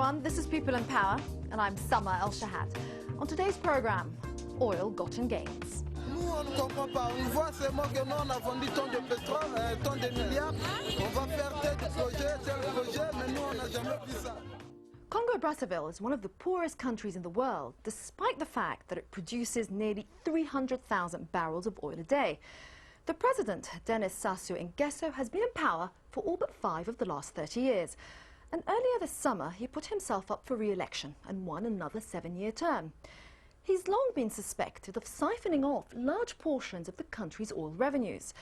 everyone, this is People in Power, and I'm Summer El Shahad. On today's program, oil-gotten gains. Nous, on ne comprend pas. On voit seulement que nous, on a vendu tant de pétrole, tant de milliards. On va faire tel projet, mais nous, on n'a jamais vu ça. Congo-Brazzaville is one of the poorest countries in the world, despite the fact that it produces nearly 300,000 barrels of oil a day. The president, Denis Sassou Nguesso, has been in power for all but 5 of the last 30 years. And earlier this summer, he put himself up for re-election and won another 7-year term. He's long been suspected of siphoning off large portions of the country's oil revenues.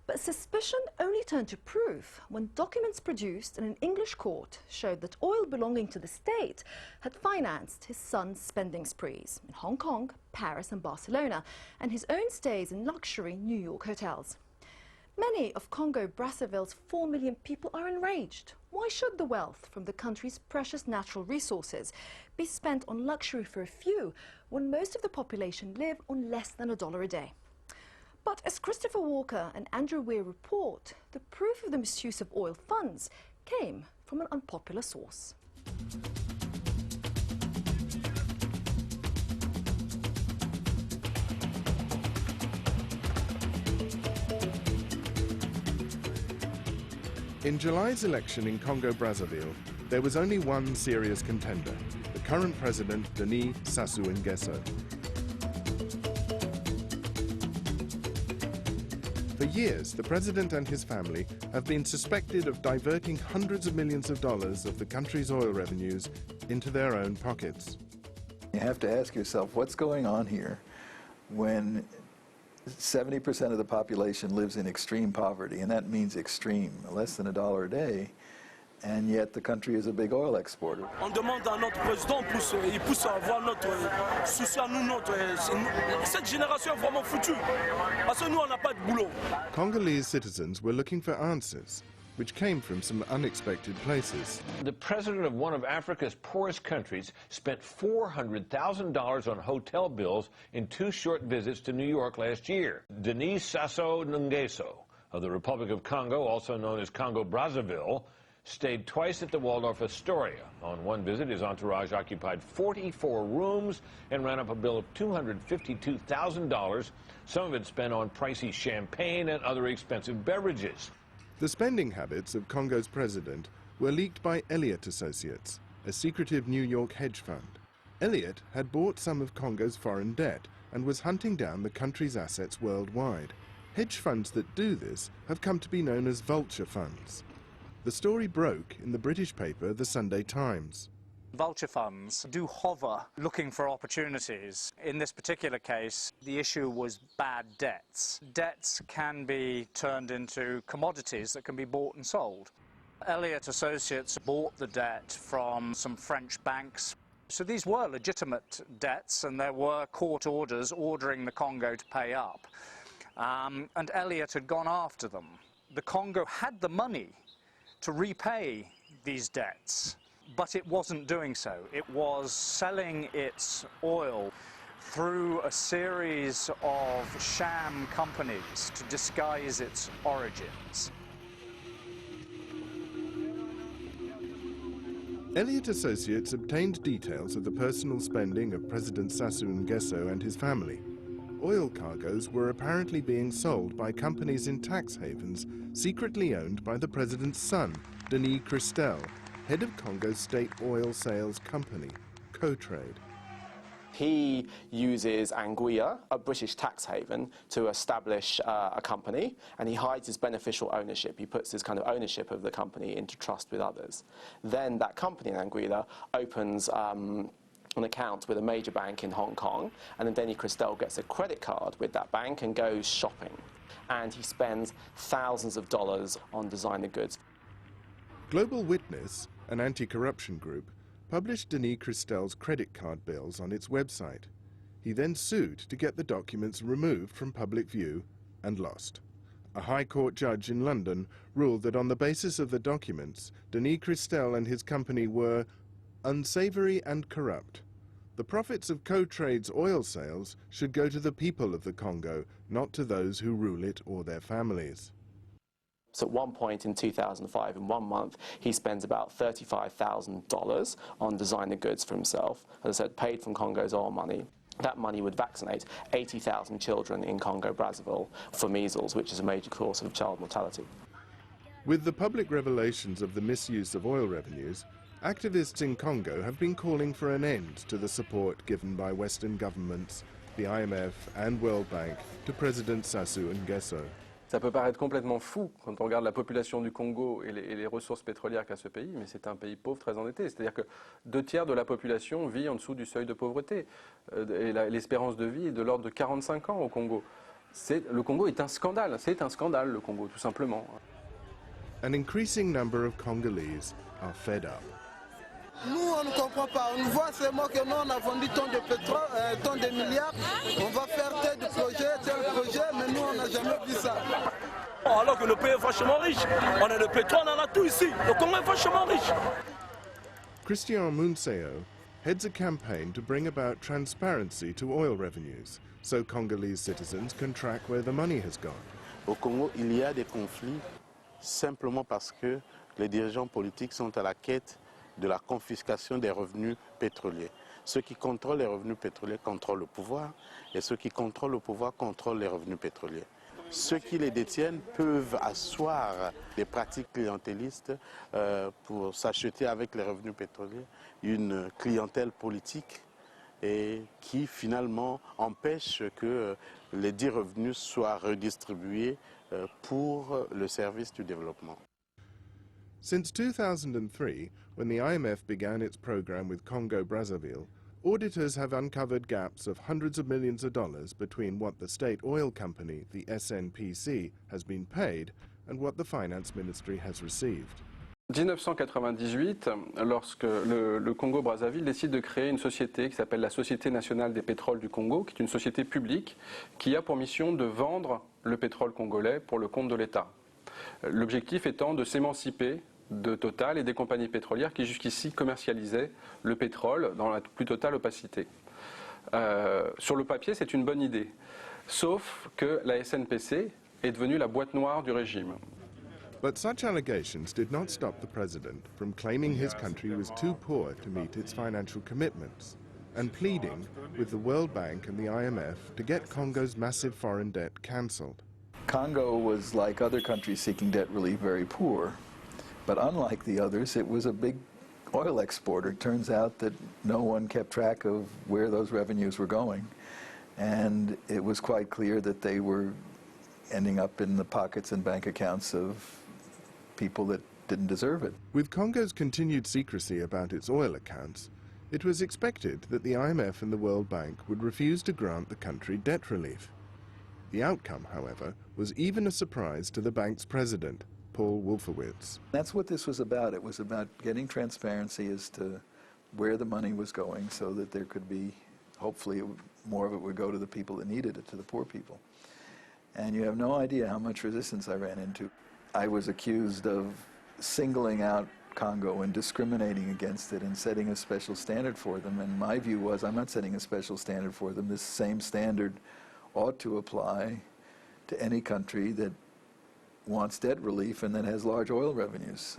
But suspicion only turned to proof when documents produced in an English court showed that oil belonging to the state had financed his son's spending sprees in Hong Kong, Paris and Barcelona, and his own stays in luxury New York hotels. Many of Congo-Brazzaville's 4 million people are enraged. Why should the wealth from the country's precious natural resources be spent on luxury for a few when most of the population live on less than $1 a day? But as Christopher Walker and Andrew Weir report, the proof of the misuse of oil funds came from an unpopular source. In July's election in Congo-Brazzaville, there was only one serious contender, the current president, Denis Sassou Nguesso. For years, the president and his family have been suspected of diverting hundreds of millions of dollars of the country's oil revenues into their own pockets. You have to ask yourself, what's going on here when 70% of the population lives in extreme poverty, and that means extreme, less than $1 a day, and yet the country is a big oil exporter. On demande à notre président, il pousse à avoir notre souci à nous, cette génération est vraiment foutue, parce que nous on n'a pas de boulot. Congolese citizens were looking for answers, which came from some unexpected places. The president of one of Africa's poorest countries spent $400,000 on hotel bills in 2 short visits to New York last year. Denis Sassou Nguesso of the Republic of Congo, also known as Congo-Brazzaville, stayed twice at the Waldorf Astoria. On one visit, his entourage occupied 44 rooms and ran up a bill of $252,000, some of it spent on pricey champagne and other expensive beverages. The spending habits of Congo's president were leaked by Elliott Associates, a secretive New York hedge fund. Elliott had bought some of Congo's foreign debt and was hunting down the country's assets worldwide. Hedge funds that do this have come to be known as vulture funds. The story broke in the British paper The Sunday Times. Vulture funds do hover looking for opportunities. In this particular case, the issue was bad debts. Debts can be turned into commodities that can be bought and sold. Elliott Associates bought the debt from some French banks. So these were legitimate debts, and there were court orders ordering the Congo to pay up. And Elliott had gone after them. The Congo had the money to repay these debts, but it wasn't doing so. It was selling its oil through a series of sham companies to disguise its origins. Elliott Associates obtained details of the personal spending of President Sassou Nguesso and his family. Oil cargoes were apparently being sold by companies in tax havens secretly owned by the president's son, Denis Christel, head of Congo's state oil sales company, CoTrade. He uses Anguilla, a British tax haven, to establish a company, and he hides his beneficial ownership. He puts his kind of ownership of the company into trust with others. Then that company in Anguilla opens an account with a major bank in Hong Kong, and then Denis Christel gets a credit card with that bank and goes shopping. And he spends thousands of dollars on designer goods. Global Witness, an anti-corruption group, published Denis Christel's credit card bills on its website. He then sued to get the documents removed from public view and lost. A High Court judge in London ruled that on the basis of the documents, Denis Christel and his company were unsavory and corrupt. The profits of CoTrade's oil sales should go to the people of the Congo, not to those who rule it or their families. So at one point in 2005, in 1 month, he spends about $35,000 on designer goods for himself. As I said, paid from Congo's oil money. That money would vaccinate 80,000 children in Congo-Brazzaville for measles, which is a major cause of child mortality. With the public revelations of the misuse of oil revenues, activists in Congo have been calling for an end to the support given by Western governments, the IMF and World Bank to President Sassou Nguesso. Ça peut paraître complètement fou quand on regarde la population du Congo et les ressources pétrolières qu'a ce pays, mais c'est un pays pauvre, très endetté. C'est-à-dire que 2/3 de la population vit en dessous du seuil de pauvreté. Et l'espérance de vie est de l'ordre de 45 ans au Congo. Le Congo est un scandale, le Congo, tout simplement. An increasing number of Congolese are fed up. Nous, on ne comprend pas. On voit seulement que nous, on a vendu tant de pétrole, tant de milliards. On va faire tel projet, mais nous, on n'a jamais vu ça. Alors que le pays est vachement riche. On a le pétrole, on a tout ici. Le Congo est vachement riche. Christian Munseo heads a campaign to bring about transparency to oil revenues, so Congolese citizens can track where the money has gone. Au Congo, il y a des conflits simplement parce que les dirigeants politiques sont à la quête de la confiscation des revenus pétroliers. Ceux qui contrôlent les revenus pétroliers contrôlent le pouvoir et ceux qui contrôlent le pouvoir contrôlent les revenus pétroliers. Ceux qui les détiennent peuvent asseoir des pratiques clientélistes pour s'acheter avec les revenus pétroliers une clientèle politique et qui finalement empêche que les dits revenus soient redistribués pour le service du développement. Since 2003, when the IMF began its program with Congo-Brazzaville, auditors have uncovered gaps of hundreds of millions of dollars between what the state oil company, the SNPC, has been paid and what the finance ministry has received. En 1998, lorsque le Congo-Brazzaville décide de créer une société qui s'appelle la Société nationale des pétroles du Congo, qui est une société publique qui a pour mission de vendre le pétrole congolais pour le compte de l'État. L'objectif étant de s'émanciper de Total et des compagnies pétrolières qui jusqu'ici commercialisaient le pétrole dans la plus totale opacité. Sur le papier, c'est une bonne idée, sauf que la SNPC est devenue la boîte noire du régime. But such allegations did not stop the president from claiming his country was too poor to meet its financial commitments and pleading with the World Bank and the IMF to get Congo's massive foreign debt cancelled. Congo was, like other countries seeking debt relief, very poor. But unlike the others, it was a big oil exporter. It turns out that no one kept track of where those revenues were going. And it was quite clear that they were ending up in the pockets and bank accounts of people that didn't deserve it. With Congo's continued secrecy about its oil accounts, it was expected that the IMF and the World Bank would refuse to grant the country debt relief. The outcome, however, was even a surprise to the bank's president, Paul Wolfowitz. That's what this was about. It was about getting transparency as to where the money was going so that there could be, hopefully, more of it would go to the people that needed it, to the poor people. And you have no idea how much resistance I ran into. I was accused of singling out Congo and discriminating against it and setting a special standard for them. And my view was, I'm not setting a special standard for them. This same standard ought to apply to any country that wants debt relief and that has large oil revenues.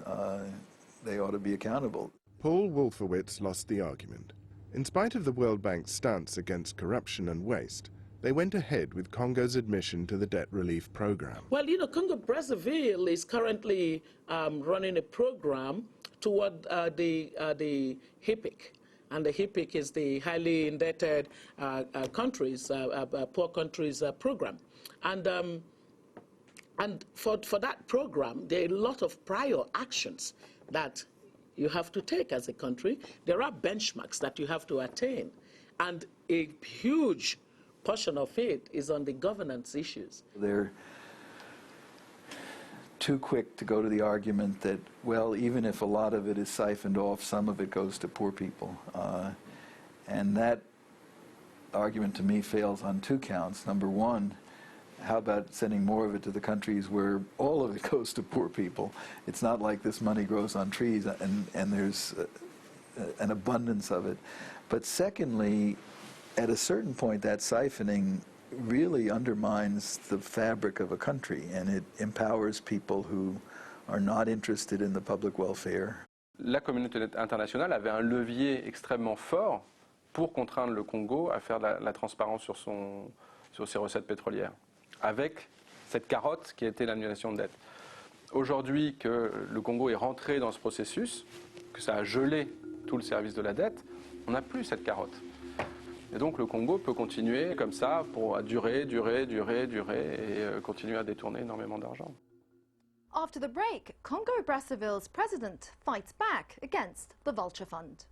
They ought to be accountable. Paul Wolfowitz lost the argument. In spite of the World Bank's stance against corruption and waste, they went ahead with Congo's admission to the debt relief program. Well, you know, Congo-Brazzaville is currently running a program toward the HIPIC. And the HIPIC is the highly indebted countries, poor countries program. And for that program, there are a lot of prior actions that you have to take as a country. There are benchmarks that you have to attain. And a huge portion of it is on the governance issues. They're too quick to go to the argument that, well, even if a lot of it is siphoned off, some of it goes to poor people. And that argument to me fails on two counts. Number one, how about sending more of it to the countries where all of it goes to poor people? It's not like this money grows on trees and there's an abundance of it. But secondly, at a certain point, that siphoning really undermines the fabric of a country, and it empowers people who are not interested in the public welfare. La communauté internationale avait un levier extrêmement fort pour contraindre le Congo à faire la transparence sur ses recettes pétrolières, avec cette carotte qui était l'annulation de dette. Aujourd'hui que le Congo est rentré dans ce processus, que ça a gelé tout le service de la dette, on n'a plus cette carotte. Et donc le Congo peut continuer comme ça pour durer et continuer à détourner énormément d'argent. After the break, Congo-Brazzaville's president fights back against the Vulture Fund.